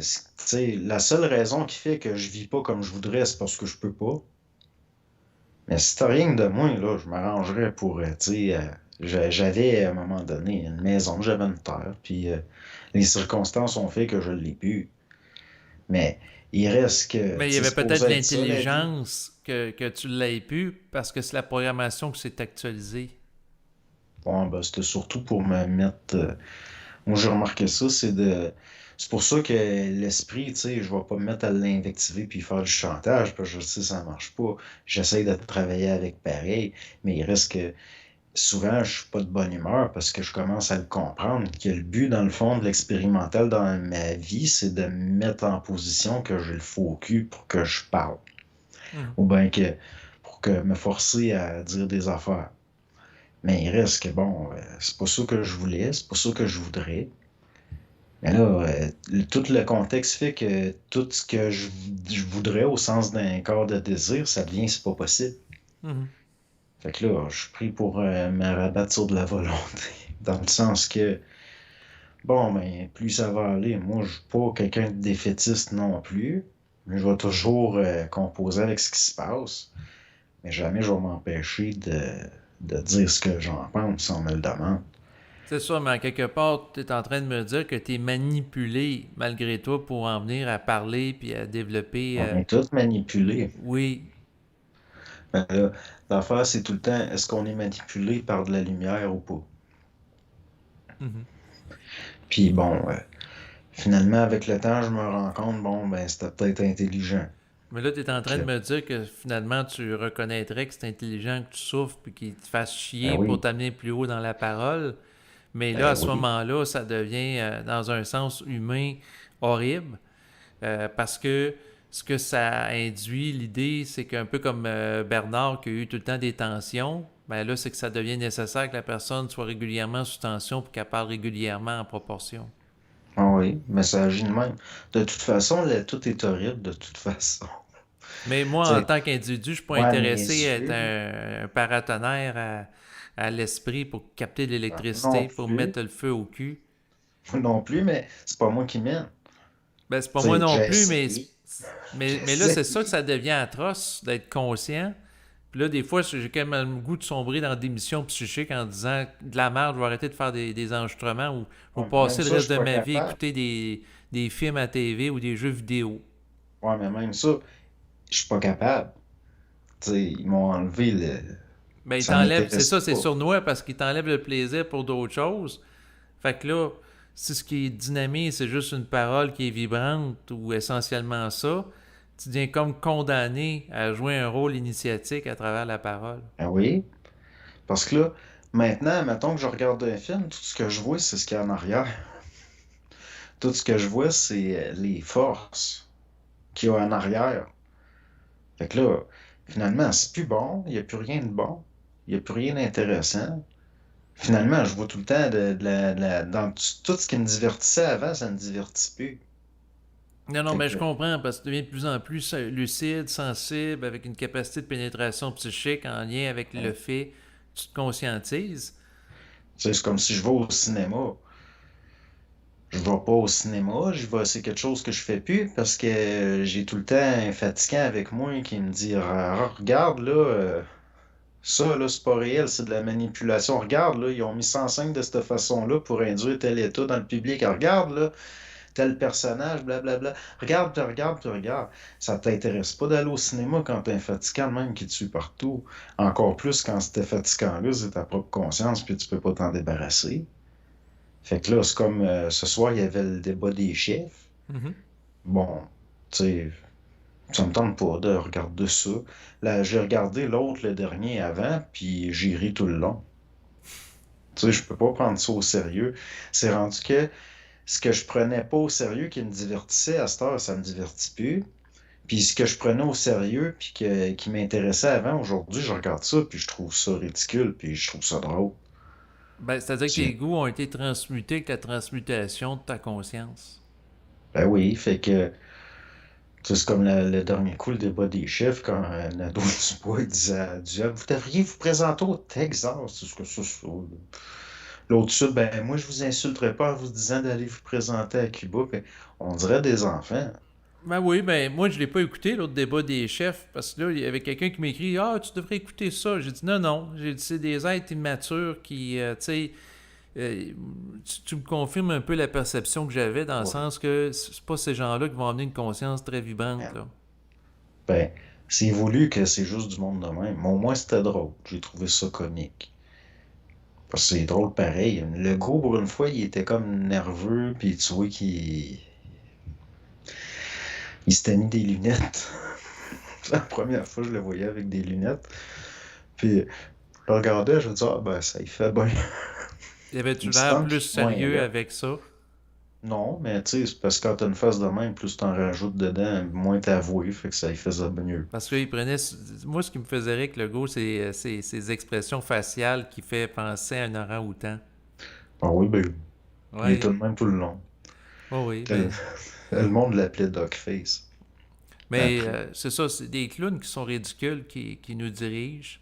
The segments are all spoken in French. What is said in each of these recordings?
tu sais, la seule raison qui fait que je vis pas comme je voudrais, c'est parce que je peux pas. Mais si t'as rien de moi, là, je m'arrangerais pour, tu sais, j'avais à un moment donné une maison, j'avais une terre, puis les circonstances ont fait que je l'ai pu. Mais il reste que, tu Mais il y sais, avait c'est peut-être supposé être ça la vie. l'intelligence que tu l'aies pu parce que c'est la programmation qui s'est actualisée. Bon, ben, c'était surtout pour me mettre. Moi, j'ai remarqué ça, c'est pour ça que l'esprit, tu sais, je vais pas me mettre à l'invectiver puis faire du chantage, parce que je sais que ça marche pas. J'essaie de travailler avec pareil, mais il reste que souvent, je suis pas de bonne humeur parce que je commence à le comprendre, que le but, dans le fond, de l'expérimental dans ma vie, c'est de me mettre en position que j'ai le faux au cul pour que je parle. Mhm. Ou bien que pour que me forcer à dire des affaires. Mais il reste que bon, c'est pas ça que je voulais, c'est pas ça que je voudrais. Mais là, tout le contexte fait que tout ce que je voudrais au sens d'un corps de désir, ça devient c'est pas possible. Mhm. Fait que là, je suis pris pour me rabattre sur de la volonté. Dans le sens que, bon, ben, plus ça va aller. Moi, je suis pas quelqu'un de défaitiste non plus. Mais je vais toujours composer avec ce qui se passe. Mais jamais je vais m'empêcher de dire ce que j'en pense si on me le demande. C'est ça, mais à quelque part, tu es en train de me dire que tu es manipulé malgré toi pour en venir à parler puis à développer. On est tous manipulés. Oui. Ben là, l'affaire, c'est tout le temps, est-ce qu'on est manipulé par de la lumière ou pas? Mhm. Puis bon, finalement, avec le temps, je me rends compte, bon, ben, c'était peut-être intelligent. Mais là, tu es en train de Que, me dire que finalement, tu reconnaîtrais que c'est intelligent que tu souffres puis qu'il te fasse ben chier pour oui, t'amener plus haut dans la parole. Mais là, à ben ce oui. moment-là, ça devient, dans un sens humain, horrible. Parce que ce que ça induit, l'idée, c'est qu'un peu comme Bernard qui a eu tout le temps des tensions, ben là, c'est que ça devient nécessaire que la personne soit régulièrement sous tension pour qu'elle parle régulièrement en proportion. Ah oui, mais ça agit de même. De toute façon, tout est horrible, de toute façon. Mais moi, Tu en sais, tant qu'individu, je ne suis pas ouais, mes intéressé à être yeux, un paratonnerre à l'esprit pour capter de non l'électricité, pour plus, mettre le feu au cul. non plus, mais c'est pas moi qui mène. Ben, c'est pas Tu moi sais, non j'ai plus, essayé, j'ai mais là, c'est ça que essayé. ça devient atroce d'être conscient. Puis là, des fois, j'ai quand même le goût de sombrer dans des missions psychiques en disant de la merde, je vais arrêter de faire des enregistrements ou je vais Ouais, mais même passer le ça, je reste suis de pas ma vie à capable. écouter des films à TV ou des jeux vidéo. Ouais, mais même ça, je suis pas capable. Tu sais, ils m'ont enlevé le. Ben, il Ça t'enlève, c'est m'intéresse ça, c'est pas. sournois parce qu'il t'enlève le plaisir pour d'autres choses. Fait que là, si ce qui est dynamique, c'est juste une parole qui est vibrante ou essentiellement ça, tu deviens comme condamné à jouer un rôle initiatique à travers la parole. Ah oui? Parce que là, maintenant, mettons que je regarde un film, tout ce que je vois, c'est ce qu'il y a en arrière. Tout ce que je vois, c'est les forces qu'il y a en arrière. Fait que là, finalement, c'est plus bon, il n'y a plus rien de bon, il n'y a plus rien d'intéressant. Finalement, je vois tout le temps dans tout ce qui me divertissait avant, ça ne me divertit plus. Non, non, Fait mais je que, comprends parce que tu deviens de plus en plus lucide, sensible, avec une capacité de pénétration psychique en lien avec le hein, fait que tu te conscientises. tu sais, c'est comme si je vais au cinéma. Je vais pas au cinéma, c'est quelque chose que je fais plus parce que j'ai tout le temps un fatigant avec moi qui me dit regarde là, ça là, c'est pas réel, c'est de la manipulation. Regarde là, ils ont mis ça en scène de cette façon-là pour induire tel état dans le public. Regarde là, tel personnage, blablabla. Regarde, puis regarde, puis regarde. Ça t'intéresse pas d'aller au cinéma quand t'as un fatigant de même qui te suit partout. Encore plus quand c'était fatigant-là, c'est ta propre conscience, puis tu peux pas t'en débarrasser. Fait que là, c'est comme ce soir, il y avait le débat des chefs. Mhm. Bon, tu sais, ça me tente pas de regarder ça. Là, j'ai regardé l'autre, le dernier avant, puis j'ai ri tout le long. Tu sais, je peux pas prendre ça au sérieux. C'est rendu que ce que je prenais pas au sérieux qui me divertissait, à cette heure, ça me divertit plus. Puis ce que je prenais au sérieux, puis qui m'intéressait avant, aujourd'hui, je regarde ça, puis je trouve ça ridicule, puis je trouve ça drôle. Ben, c'est-à-dire que tes C'est- goûts ont été transmutés avec la transmutation de ta conscience. Ben oui, fait que tu sais, c'est comme le dernier coup, le débat des chefs, quand Nadeau Dubois il disait à Duhamel, vous devriez vous présenter au Texas. C'est ce que ça, ça. L'autre sud, ben moi je vous insulterai pas en vous disant d'aller vous présenter à Cuba. Puis on dirait des enfants. Ben oui, ben moi je l'ai pas écouté, l'autre débat des chefs, parce que là, il y avait quelqu'un qui m'écrit Ah, tu devrais écouter ça. J'ai dit non, non. J'ai dit c'est des êtres immatures qui, tu sais, euh, tu me confirmes un peu la perception que j'avais dans le Ouais. sens que c'est pas ces gens-là qui vont amener une conscience très vibrante, Merde. là. Ben, c'est voulu que c'est juste du monde de même. Mais au moins c'était drôle. J'ai trouvé ça comique. Parce que c'est drôle pareil. Le gros, pour une fois, il était comme nerveux, puis tu vois il s'était mis des lunettes. C'est la première fois que je le voyais avec des lunettes. Puis je le regardais, je me disais, ah ben ça y fait bien. Y Il avait-tu me l'air semble plus qu'il est moins sérieux laid. avec ça? Non, mais tu sais, c'est parce que quand t'as une face de même, plus t'en rajoutes dedans, moins t'avoues, fait que ça y faisait mieux. Parce qu'il prenait. Moi, ce qui me faisait rire avec le go, c'est ses expressions faciales qui fait penser à un orang-outan. Ah oui, ben, il était Oui, de même tout le long. oh oui, Le, le monde l'appelait Dogface. mais Après. c'est ça, c'est des clowns qui sont ridicules qui nous dirigent.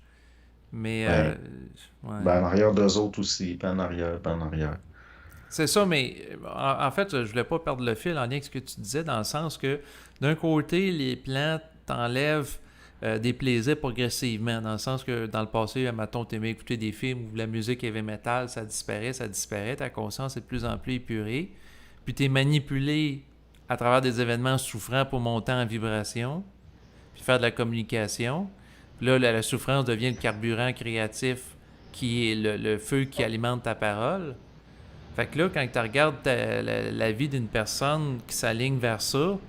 Mais Ben, ouais. ben, en arrière d'eux autres aussi, ben en arrière, ben en arrière. C'est ça, mais en fait, je voulais pas perdre le fil en lien avec ce que tu disais, dans le sens que d'un côté, les plans t'enlèvent des plaisirs progressivement, dans le sens que dans le passé, mettons, t'aimais écouter des films où la musique heavy metal, ça disparaît, ta conscience est de plus en plus épurée, puis t'es manipulé à travers des événements souffrants pour monter en vibration, puis faire de la communication. Puis là, la souffrance devient le carburant créatif qui est le feu qui alimente ta parole. Fait que là, quand tu regardes la vie d'une personne qui s'aligne vers ça,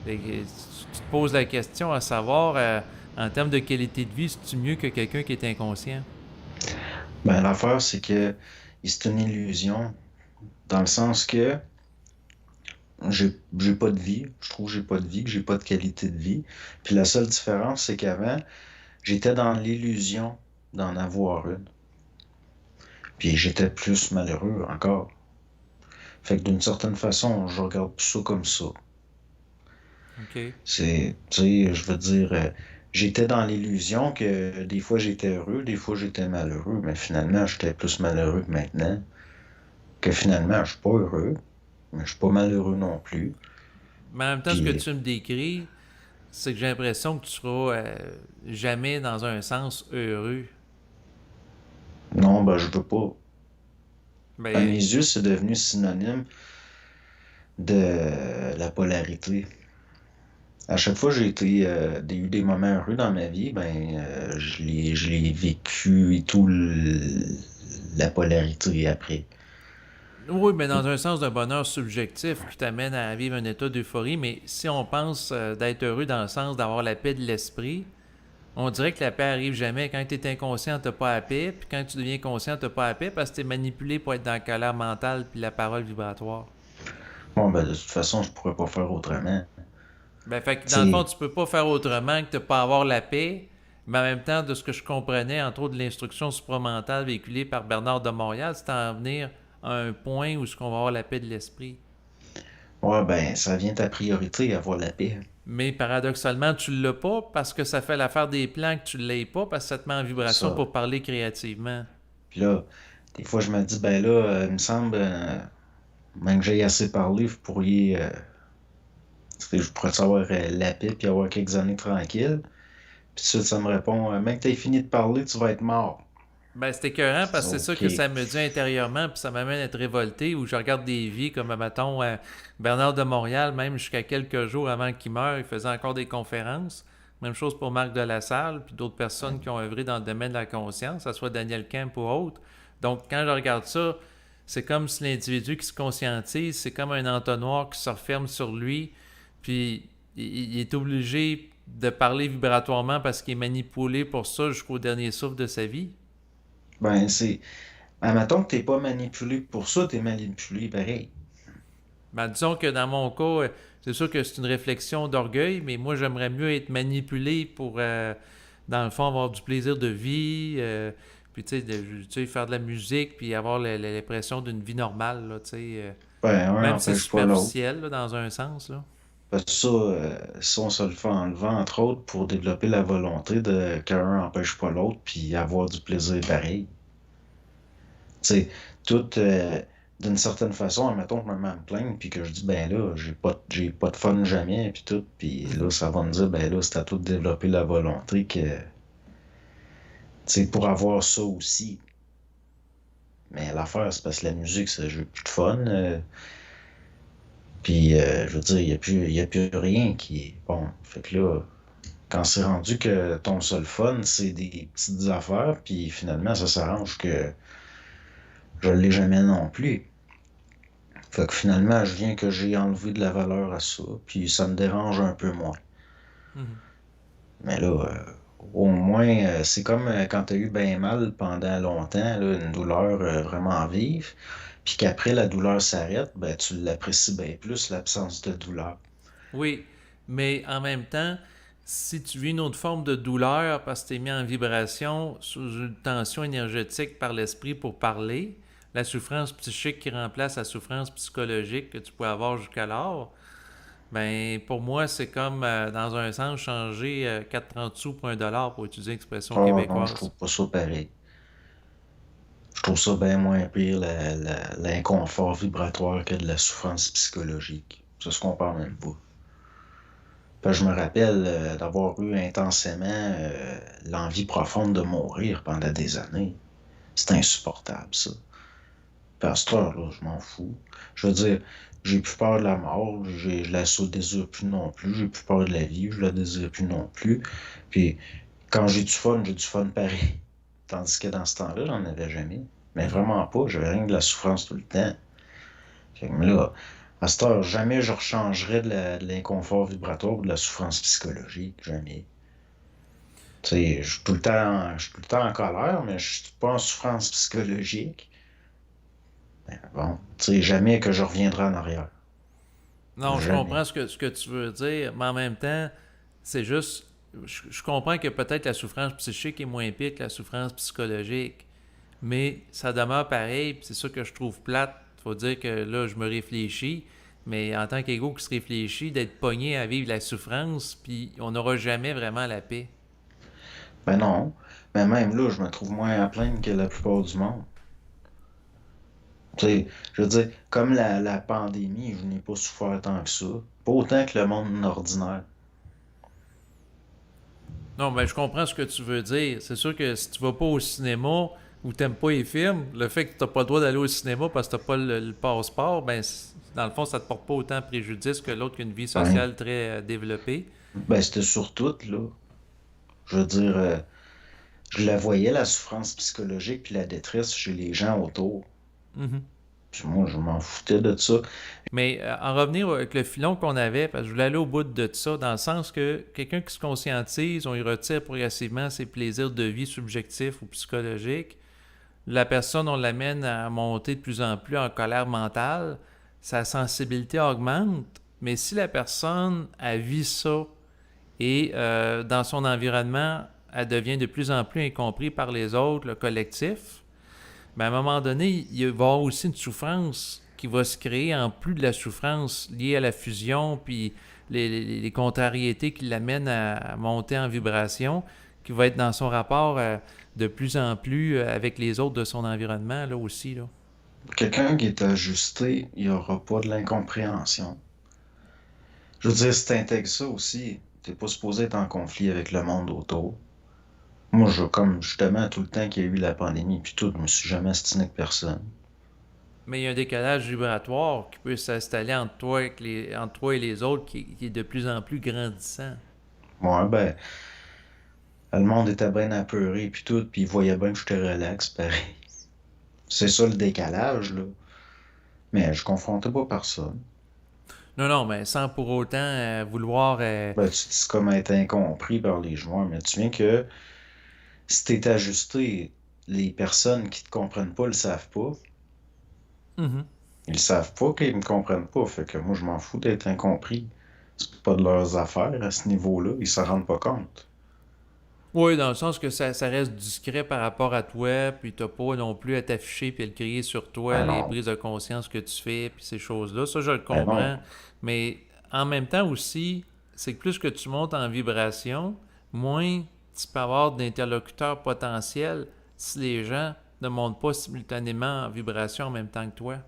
tu te poses la question à savoir, en termes de qualité de vie, c'est-tu mieux que quelqu'un qui est inconscient? Ben l'affaire, c'est que c'est une illusion, dans le sens que j'ai pas de vie. Je trouve que j'ai pas de vie, que j'ai pas de qualité de vie. Puis la seule différence, c'est qu'avant, j'étais dans l'illusion d'en avoir une. Puis j'étais plus malheureux encore. Fait que d'une certaine façon, je regarde plus ça comme ça. OK. C'est, tu sais, je veux dire, j'étais dans l'illusion que des fois j'étais heureux, des fois j'étais malheureux, mais finalement, j'étais plus malheureux que maintenant. Que finalement, je suis pas heureux, mais je suis pas malheureux non plus. Mais en même temps, ce que Puis tu me décris, c'est que j'ai l'impression que tu seras jamais, dans un sens, heureux. non, ben je veux pas. À mes Ben, yeux, c'est devenu synonyme de la polarité. À chaque fois que eu des moments heureux dans ma vie, ben je l'ai vécu et tout la polarité après. oui, mais dans un sens d'un bonheur subjectif qui t'amène à vivre un état d'euphorie, mais si on pense d'être heureux dans le sens d'avoir la paix de l'esprit, on dirait que la paix arrive jamais. Quand tu es inconscient, tu pas la paix. Puis quand tu deviens conscient, tu pas la paix parce que tu es manipulé pour être dans la colère mentale puis la parole vibratoire. Bon, ben de toute façon, je pourrais pas faire autrement. Ben, fait que Tu dans le fond, sais, tu peux pas faire autrement que de pas avoir la paix. Mais en même temps, de ce que je comprenais, entre autres de l'instruction supramentale véhiculée par Bernard de Montréal, c'est en venir à un point où ce qu'on va avoir la paix de l'esprit. ouais, ben ça vient ta priorité, avoir la paix. Mais paradoxalement, tu l'as pas parce que ça fait l'affaire des plans que tu l'aies pas parce que ça te met en vibration Ça. pour parler créativement. Puis là, des fois, je me dis, ben là, il me semble, même que j'ai assez parlé, vous pourriez, tu sais, je pourrais savoir la paix puis avoir quelques années tranquilles. Puis ça me répond, mec, t'as fini de parler, tu vas être mort. Ben, c'est écœurant Je parce dis, que c'est ça OK. que ça me dit intérieurement, puis ça m'amène à être révolté, où je regarde des vies comme, mettons, Bernard de Montréal, même jusqu'à quelques jours avant qu'il meure, il faisait encore des conférences. Même chose pour Marc de la Salle, puis d'autres personnes qui ont œuvré dans le domaine de la conscience, que ce soit Daniel Kemp ou autre. Donc, quand je regarde ça, c'est comme si l'individu qui se conscientise, c'est comme un entonnoir qui se referme sur lui, puis il est obligé de parler vibratoirement parce qu'il est manipulé pour ça jusqu'au dernier souffle de sa vie. Ben, c'est. Admettons que t'es pas manipulé pour ça, t'es manipulé pareil. Ben, disons que dans mon cas, c'est sûr que c'est une réflexion d'orgueil, mais moi, j'aimerais mieux être manipulé pour, dans le fond, avoir du plaisir de vie, puis tu sais, faire de la musique, puis avoir l'impression d'une vie normale, là, tu sais. Ben, un Même si c'est n'empêche pas l'autre. superficiel, là, dans un sens, là. Parce que ça, on se le fait enlever, entre autres, pour développer la volonté de qu'un n'empêche pas l'autre, puis avoir du plaisir pareil. Tu sais, tout, d'une certaine façon, admettons que je me mets à me plaindre, puis que je dis, ben là, j'ai pas de fun jamais, puis tout, puis là, Mhm. ça va me dire, ben là, c'est à toi de développer la volonté que, tu sais, pour avoir ça aussi. Mais l'affaire, c'est parce que la musique, ça, j'ai plus de fun. Puis, je veux dire, il y a plus rien qui est bon. Fait que là, quand c'est rendu que ton seul fun, c'est des petites affaires, puis finalement, ça s'arrange que je l'ai jamais non plus. Fait que finalement, je viens que j'ai enlevé de la valeur à ça, puis ça me dérange un peu moins. Mhm. Mais là, au moins, c'est comme quand t'as eu bien mal pendant longtemps, là, une douleur vraiment vive, puis qu'après la douleur s'arrête, ben tu l'apprécies bien plus, l'absence de douleur. Oui, mais en même temps, si tu vis une autre forme de douleur parce que tu es mis en vibration sous une tension énergétique par l'esprit pour parler, la souffrance psychique qui remplace la souffrance psychologique que tu pouvais avoir jusqu'alors, ben pour moi, c'est comme, dans un sens, changer 4,30 sous pour 1 dollar, pour utiliser l'expression Oh non, je québécoise. trouve pas ça pareil. Je trouve ça bien moins pire, l'inconfort vibratoire que de la souffrance psychologique. Ça se compare même pas. Je me rappelle d'avoir eu intensément l'envie profonde de mourir pendant des années. C'est insupportable, ça. Puis à cette heure-là, je m'en fous. Je veux dire, j'ai plus peur de la mort, je la désire plus non plus, j'ai plus peur de la vie, je la désire plus non plus. Puis quand j'ai du fun pareil. Tandis que dans ce temps-là, j'en avais jamais. Mais Mhm. vraiment pas, j'avais rien que de la souffrance tout le temps. Fait que là, à cette heure, jamais je rechangerais de l'inconfort vibratoire ou de la souffrance psychologique, jamais. Tu sais, je suis tout le temps en colère, mais je suis pas en souffrance psychologique. Ben bon, tu sais, jamais que je reviendrai en arrière. Non, je Jamais. comprends ce que tu veux dire, mais en même temps, c'est juste. Je comprends que peut-être la souffrance psychique est moins pire que la souffrance psychologique, mais ça demeure pareil, puis c'est ça que je trouve plate. Faut dire que là, je me réfléchis, mais en tant qu'ego qui se réfléchit, d'être pogné à vivre la souffrance, puis on n'aura jamais vraiment la paix. Ben non. Mais même là, je me trouve moins à plaindre que la plupart du monde. Tu sais, je veux dire, comme la pandémie, je n'ai pas souffert tant que ça. Pas autant que le monde ordinaire. Non, mais je comprends ce que tu veux dire. C'est sûr que si tu vas pas au cinéma ou t'aimes pas les films, le fait que t'as pas le droit d'aller au cinéma parce que t'as pas le passeport, ben dans le fond, ça te porte pas autant préjudice que l'autre qui a une vie Ben, sociale très développée. ben c'était sur tout, là. Je veux dire, je la voyais, la souffrance psychologique puis la détresse chez les gens autour. Mhm. Puis moi, je m'en foutais de ça. Mais en revenir avec le filon qu'on avait, parce que je voulais aller au bout de ça, dans le sens que quelqu'un qui se conscientise, on y retire progressivement ses plaisirs de vie subjectifs ou psychologiques. La personne, on l'amène à monter de plus en plus en colère mentale, sa sensibilité augmente, mais si la personne a vu ça et dans son environnement, elle devient de plus en plus incomprise par les autres, le collectif, ben à un moment donné, il va y avoir aussi une souffrance qui va se créer en plus de la souffrance liée à la fusion, puis les contrariétés qui l'amènent à monter en vibration, qui va être dans son rapport de plus en plus avec les autres de son environnement, là aussi. Là. Quelqu'un qui est ajusté, il n'y aura pas de l'incompréhension. Je veux dire, si t'intègres ça aussi, t'es pas supposé être en conflit avec le monde autour. Moi, comme justement, tout le temps qu'il y a eu la pandémie, puis tout, je me suis jamais stiné avec personne. Mais il y a un décalage vibratoire qui peut s'installer entre toi et les autres qui est de plus en plus grandissant. Moi, ben, le monde était bien apeuré, puis tout, puis il voyait bien que j'étais relax, pareil. C'est ça le décalage, là. Mais je confrontais pas personne. Non, non, mais sans pour autant vouloir. Ben, tu dis comme être incompris par les joueurs, mais tu viens que si t'es ajusté, les personnes qui te comprennent pas le savent pas. Mhm. Ils savent pas qu'ils me comprennent pas. Fait que moi, je m'en fous d'être incompris. C'est pas de leurs affaires à ce niveau-là. Ils s'en rendent pas compte. Oui, dans le sens que ça reste discret par rapport à toi, puis t'as pas non plus à t'afficher puis à le crier sur toi, Ben les non. prises de conscience que tu fais, puis ces choses-là. Ça, je le Ben non. comprends. Mais en même temps aussi, c'est que plus que tu montes en vibration, moins tu peux avoir d'interlocuteurs potentiels si les gens ne monte pas simultanément en vibration en même temps que toi.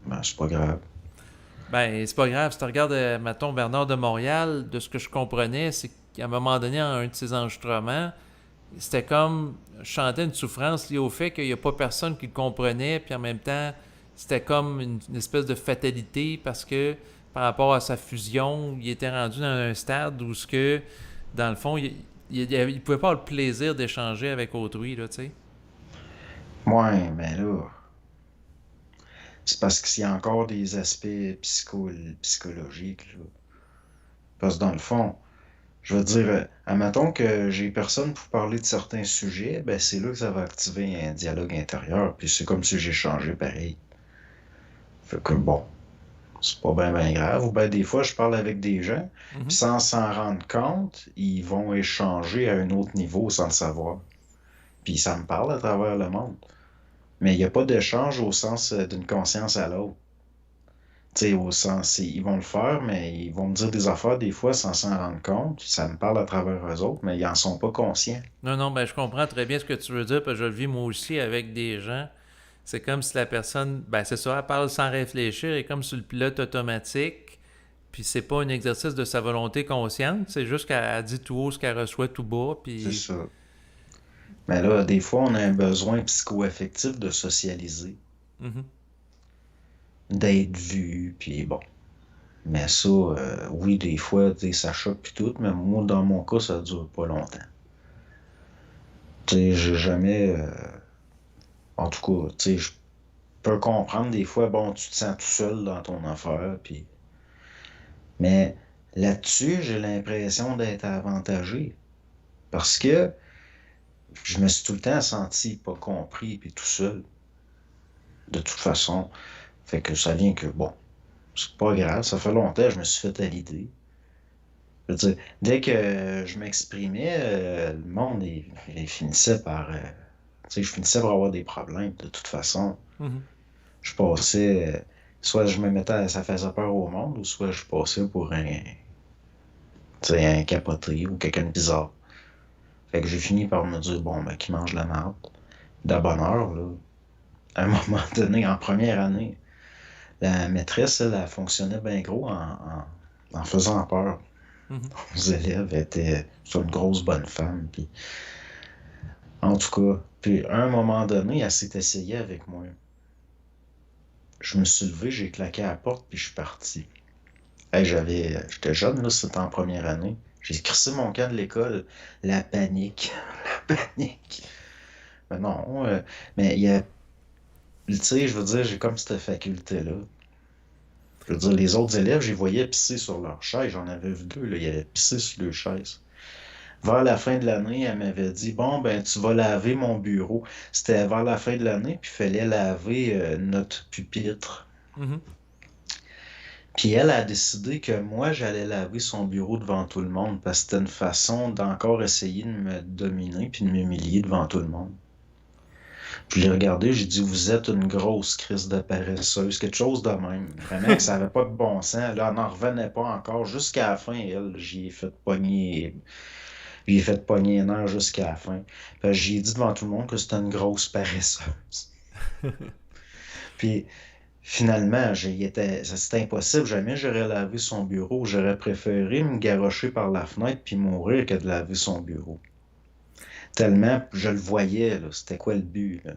Ben, c'est pas grave. Ben, c'est pas grave. Si tu regardes, mettons, Bernard de Montréal, de ce que je comprenais, c'est qu'à un moment donné, en un de ses enregistrements, c'était comme chanter une souffrance liée au fait qu'il n'y a pas personne qui le comprenait, puis en même temps, c'était comme une espèce de fatalité parce que par rapport à sa fusion, il était rendu dans un stade où ce que, dans le fond, il pouvait pas avoir le plaisir d'échanger avec autrui, là, tu sais. Ouais, mais là, c'est parce qu'il y a encore des aspects psychologiques, là. Parce que dans le fond, je veux dire, admettons que j'ai personne pour parler de certains sujets, ben c'est là que ça va activer un dialogue intérieur, puis c'est comme si j'ai changé pareil. Fait que bon, c'est pas bien grave. Ou ben des fois, je parle avec des gens, puis Mhm. sans s'en rendre compte, ils vont échanger à un autre niveau sans le savoir. Puis ça me parle à travers le monde. Mais il n'y a pas d'échange au sens d'une conscience à l'autre. Tu sais, au sens, ils vont le faire, mais ils vont me dire des affaires des fois sans s'en rendre compte. Ça me parle à travers eux autres, mais ils en sont pas conscients. Non, non, ben je comprends très bien ce que tu veux dire, parce que je le vis moi aussi avec des gens. C'est comme si la personne, ben c'est ça, elle parle sans réfléchir, et comme sur le pilote automatique, puis c'est pas un exercice de sa volonté consciente, c'est juste qu'elle dit tout haut ce qu'elle reçoit tout bas, C'est puis... ça. Mais là, des fois, on a un besoin psycho-affectif de socialiser, Mhm. d'être vu, puis bon. Mais ça, oui, des fois, tu sais, ça choque puis tout, mais moi, dans mon cas, ça dure pas longtemps. Tu sais, j'ai jamais, en tout cas, tu sais, je peux comprendre des fois, bon, tu te sens tout seul dans ton affaire, puis... Mais là-dessus, j'ai l'impression d'être avantagé, parce que je me suis tout le temps senti pas compris, puis tout seul, de toute façon. Fait que ça vient que, bon, c'est pas grave, ça fait longtemps que je me suis fait à l'idée. Je veux dire, dès que je m'exprimais, le monde, il finissait par... tu sais, je finissais par avoir des problèmes, de toute façon. Mhm. Je passais... soit je me mettais ça faisait peur au monde, ou soit je passais pour tu sais, un capoté ou quelqu'un de bizarre. Fait que j'ai fini par me dire, bon, ben, qui mange la marde? De bonne heure, là. À un moment donné, en première année, la maîtresse, elle, elle fonctionnait bien gros en faisant peur Mhm. aux élèves. Elle était c'est une grosse bonne femme. Puis, en tout cas, puis à un moment donné, elle s'est essayée avec moi. Je me suis levé, j'ai claqué à la porte, puis je suis parti. Hey, j'étais jeune, là, c'était en première année. J'ai crissé mon camp de l'école. La panique. La panique. Mais non, mais il y a, tu sais, je veux dire, j'ai comme cette faculté-là. Je veux dire, les autres élèves, je les voyais pisser sur leur chaise. J'en avais vu deux, là, ils avaient pissé sur leur chaise. Vers la fin de l'année, elle m'avait dit, bon, ben, tu vas laver mon bureau. C'était vers la fin de l'année, puis il fallait laver notre pupitre. Mhm. Puis elle a décidé que moi, j'allais laver son bureau devant tout le monde, parce que c'était une façon d'encore essayer de me dominer puis de m'humilier devant tout le monde. Puis je l'ai regardé, j'ai dit, vous êtes une grosse crise de paresseuse, quelque chose de même. Vraiment que ça avait pas de bon sens. Là, elle n'en revenait pas encore. Jusqu'à la fin, elle, j'y ai fait pogner un air jusqu'à la fin. Puis j'ai dit devant tout le monde que c'était une grosse paresseuse. Puis finalement, c'était impossible. Jamais j'aurais lavé son bureau. J'aurais préféré me garrocher par la fenêtre puis mourir que de laver son bureau. Tellement je le voyais, là. C'était quoi le but, là?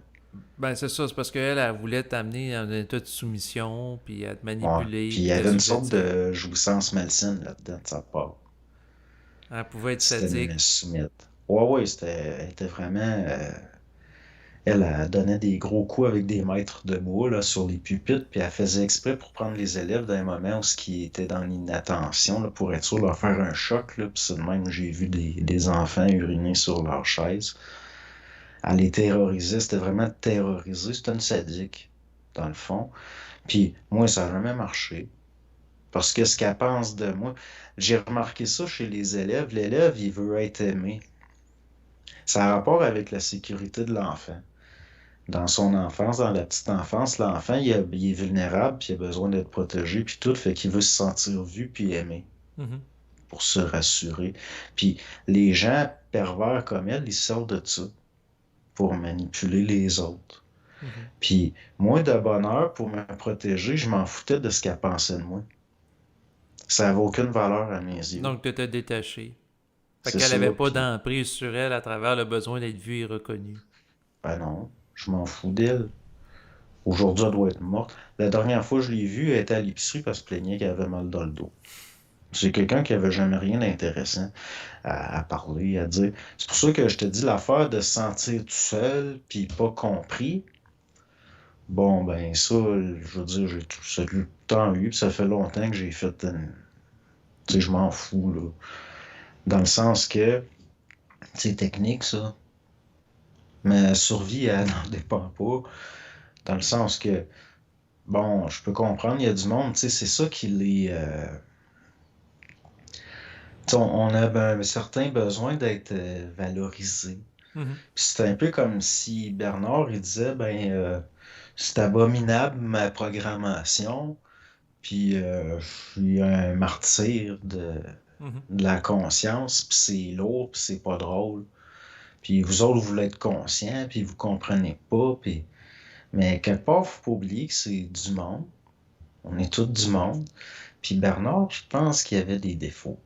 Ben c'est ça, c'est parce qu'elle, elle voulait t'amener dans un état de soumission, puis à te Ouais. manipuler, Puis il puis y avait une sorte t'assujettir. de jouissance malsaine là-dedans de sa part. Elle pouvait être C'était de me sadique. soumettre. Ouais, ouais, elle était vraiment. Elle donnait des gros coups avec des mètres de bois là, sur les pupitres, puis elle faisait exprès pour prendre les élèves d'un moment où ce qui était dans l'inattention, là, pour être sûr de leur faire un choc. Là, puis c'est de même, j'ai vu des enfants uriner sur leur chaise. Elle les terrorisait, c'était vraiment terrorisé. C'était une sadique, dans le fond. Puis moi, ça n'a jamais marché. Parce que ce qu'elle pense de moi, j'ai remarqué ça chez les élèves. L'élève, il veut être aimé. Ça a rapport avec la sécurité de l'enfant. Dans son enfance, dans la petite enfance, l'enfant, il est vulnérable, puis il a besoin d'être protégé, puis tout, fait qu'il veut se sentir vu puis aimé Mhm. pour se rassurer. Puis les gens pervers comme elle, ils sortent de ça. pour manipuler les autres. Mhm. Puis, moi, de bonne heure, pour me protéger, je m'en foutais de ce qu'elle pensait de moi. Ça n'avait aucune valeur à mes yeux. Donc, tu t'es détaché. Fait C'est qu'elle ça, avait pas puis, d'emprise sur elle à travers le besoin d'être vue et reconnue. ben non, je m'en fous d'elle. Aujourd'hui, elle doit être morte. La dernière fois que je l'ai vue, elle était à l'épicerie parce qu'elle se plaignait qu'elle avait mal dans le dos. C'est quelqu'un qui avait jamais rien d'intéressant à parler, à dire. C'est pour ça que je te dis l'affaire de se sentir tout seul puis pas compris. Bon, ben ça, je veux dire, j'ai tout le temps eu, puis ça fait longtemps que j'ai fait une... Tu sais, je m'en fous, là. Dans le sens que c'est technique, ça. Ma survie, elle n'en dépend pas. Dans le sens que, bon, je peux comprendre, il y a du monde, tu sais, c'est ça qui les... tu sais, on a un certain besoin d'être valorisé. Mhm. Puis c'est un peu comme si Bernard, il disait, ben, c'est abominable ma programmation, puis je suis un martyr Mhm. de la conscience, puis c'est lourd, puis c'est pas drôle. Puis vous autres, vous voulez être conscients, puis vous comprenez pas, puis... Mais quelque part, faut pas oublier que c'est du monde. On est tous du monde. Puis Bernard, je pense qu'il y avait des défauts.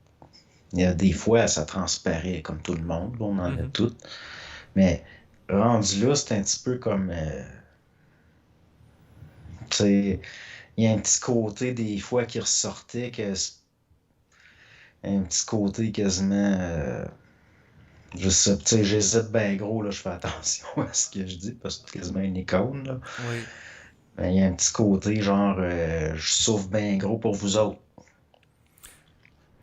Il y a des fois, ça transparaît comme tout le monde, on en a Mhm. toutes. Mais rendu là, c'est un petit peu comme... tu sais, il y a un petit côté des fois qui ressortait, un petit côté quasiment... je sais, tu sais, j'hésite bien gros, là, je fais attention à ce que je dis, parce que c'est quasiment une icône, là. Oui. Ben, il y a un petit côté genre, je souffre bien gros pour vous autres.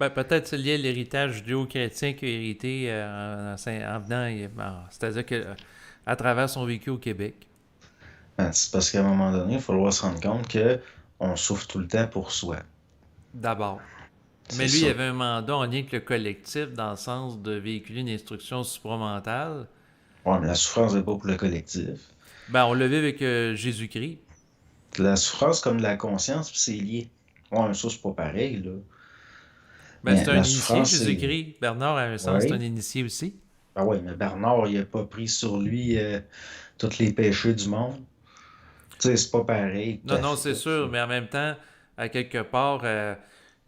Ben, peut-être c'est lié à l'héritage judéo-chrétien qu'il a hérité en venant, c'est-à-dire que à travers son vécu au Québec. Ben, c'est parce qu'à un moment donné, il va falloir se rendre compte que on souffre tout le temps pour soi. D'abord. Mais C'est lui, il ça. avait un mandat en lien avec le collectif dans le sens de véhiculer une instruction supramentale. Ouais, mais la souffrance n'est pas pour le collectif. Ben, on l'a vu avec Jésus-Christ. La souffrance comme la conscience, puis c'est lié. Ouais, mais ça, c'est pas pareil, là. Ben, c'est Mais un la initié, souffrance, c'est... Jésus-Christ. Bernard, à un sens, c'est un Oui. initié aussi. Ah oui, mais Bernard, il a pas pris sur lui tous les péchés du monde. Tu sais, c'est pas pareil, tout Non, à non, fait. c'est sûr, mais en même temps, à quelque part,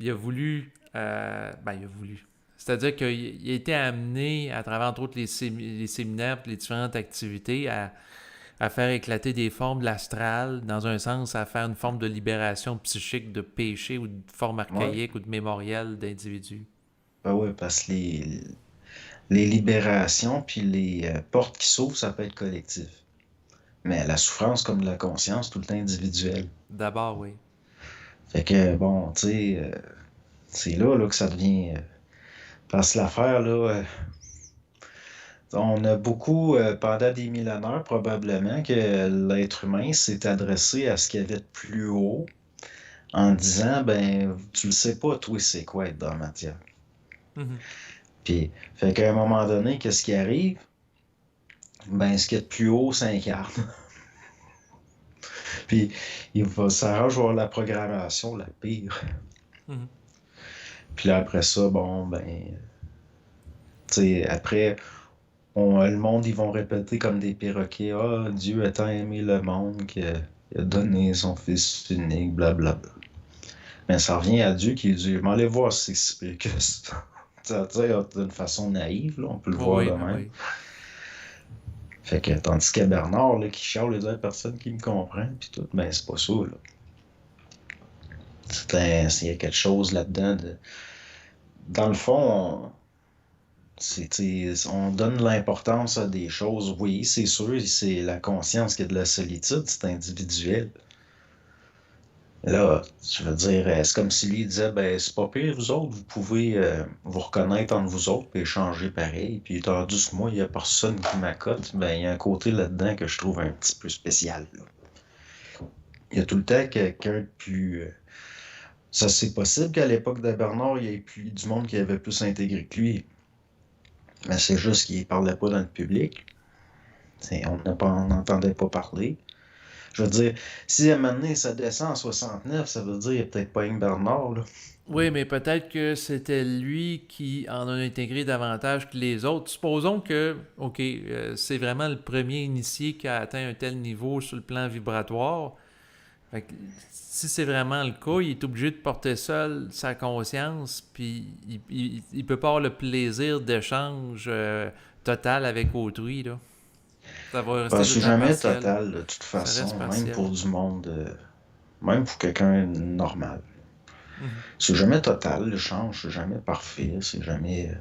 il a voulu. Ben, il a voulu. C'est-à-dire qu'il a été amené, à travers, entre autres, les séminaires et les différentes activités, à faire éclater des formes de l'astral, dans un sens, à faire une forme de libération psychique de péché ou de forme Ouais. archaïque ou de mémorial d'individus. Ben oui, parce que les libérations puis les portes qui s'ouvrent, ça peut être collectif. Mais la souffrance, comme la conscience, tout le temps individuelle. D'abord, oui. Fait que, bon, tu sais, c'est là que ça devient... parce que l'affaire, là, on a beaucoup, pendant des millénaires, probablement, que l'être humain s'est adressé à ce qu'il y avait de plus haut en disant, ben, tu le sais pas, toi, c'est quoi être dans la matière. Mhm. Puis, fait qu'à un moment donné, qu'est-ce qui arrive? Ben, ce qu'il y a de plus haut s'incarne. Puis, il va s'arrange voir la programmation, la pire. Mhm. Puis là, après ça, bon, ben, tu sais, après, le monde, ils vont répéter comme des perroquets, ah, Dieu a tant aimé le monde qu'il a donné son Fils unique, blablabla. Mais ça revient à Dieu qui dit, mais allez voir si c'est si pire que ça. C'est-à-dire, d'une façon naïve, là, on peut le voir Oui, de oui, même. oui. Fait que, tandis qu'à Bernard, là, qui chiale les autres personnes qui me comprennent, puis tout, ben, c'est pas ça, là. Il y a quelque chose là-dedans de... Dans le fond, on donne l'importance à des choses. Oui, c'est sûr, c'est la conscience qui a de la solitude, c'est individuel. Là, je veux dire, c'est comme si lui disait, ben, c'est pas pire, vous autres, vous pouvez vous reconnaître entre vous autres et échanger pareil. Puis tandis que moi, il y a personne qui m'accote, ben, il y a un côté là-dedans que je trouve un petit peu spécial, là. Il y a tout le temps quelqu'un de plus... ça, c'est possible qu'à l'époque de Bernard, il y ait plus du monde qui avait plus intégré que lui. Mais c'est juste qu'il parlait pas dans le public. On n'entendait pas parler. Je veux dire, si à un moment donné, ça descend en 69, ça veut dire qu'il n'y a peut-être pas une Bernard, là. Oui, mais peut-être que c'était lui qui en a intégré davantage que les autres. Supposons que, OK, c'est vraiment le premier initié qui a atteint un tel niveau sur le plan vibratoire. Fait que, si c'est vraiment le cas, il est obligé de porter seul sa conscience, puis il peut pas avoir le plaisir d'échange total avec autrui, là. Ça va Ben, rester tout le c'est temps jamais partiel. total, de toute Ça reste façon, même partiel. pour du monde, même pour quelqu'un de normal. Mhm. C'est jamais total, l'échange, c'est jamais parfait, c'est jamais.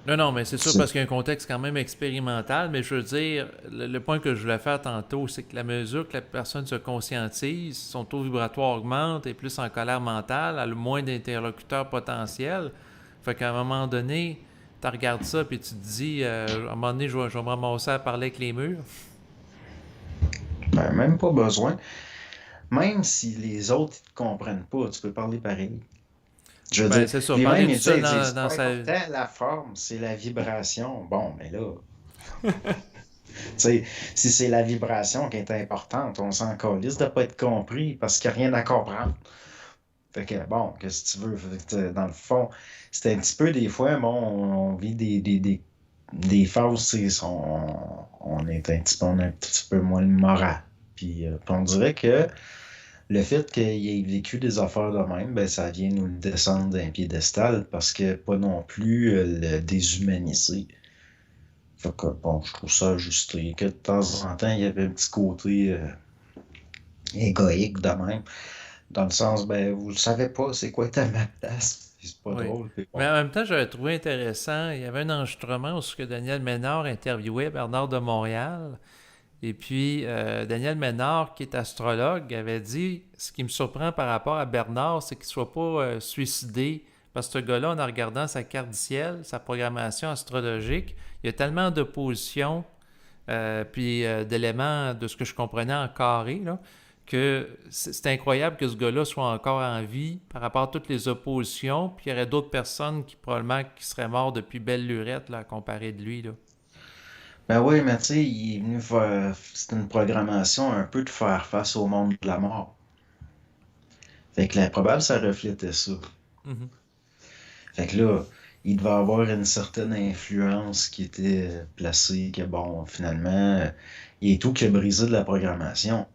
Non, non, mais c'est sûr C'est parce qu'il y a un contexte quand même expérimental, mais je veux dire, le point que je voulais faire tantôt, c'est que la mesure que la personne se conscientise, son taux vibratoire augmente, est plus en colère mentale, elle a moins d'interlocuteurs potentiels. Fait qu'à un moment donné, tu regardes ça puis tu te dis, à un moment donné, je vais me ramasser à parler avec les murs. ben, même pas besoin. Même si les autres ne te comprennent pas, tu peux parler pareil. Je veux Ben, dire, c'est ça, puis parler même, tout tu sais, seul ils disent, dans, c'est dans pas sa... important la forme, c'est la vibration. Bon, mais là, tu sais, si c'est la vibration qui est importante, on s'en calisse de pas être compris parce qu'il n'y a rien à comprendre. Fait que bon, qu'est-ce que tu veux? Fait que, dans le fond, c'est un petit peu des fois, bon, on vit des phases, tu sais, on a un petit peu moins le moral. Puis on dirait que le fait qu'il ait vécu des affaires de même, ben, ça vient nous le descendre d'un piédestal parce que pas non plus le déshumaniser. Fait que bon, je trouve ça ajusté. Que de temps en temps, il y avait un petit côté égoïque de même. Dans le sens, ben, vous ne savez pas c'est quoi être à ma place. Puis c'est pas Oui. drôle. Puis Mais bon. en même temps, j'avais trouvé intéressant, il y avait un enregistrement où ce que Daniel Ménard interviewait Bernard de Montréal. Et puis, Daniel Ménard, qui est astrologue, avait dit ce qui me surprend par rapport à Bernard, c'est qu'il ne soit pas suicidé. Parce que ce gars-là, en regardant sa carte du ciel, sa programmation astrologique, il y a tellement d'oppositions, puis d'éléments de ce que je comprenais en carré, là, que c'est incroyable que ce gars-là soit encore en vie par rapport à toutes les oppositions. Puis il y aurait d'autres personnes qui probablement qui seraient mortes depuis belle lurette là, à comparer de lui. Là. Ben oui, mais tu sais, il est venu faire. C'est une programmation un peu de faire face au monde de la mort. Fait que la probable, ça reflétait ça. Mhm. Fait que là, il devait avoir une certaine influence qui était placée, que bon, finalement, il est tout qui a brisé de la programmation.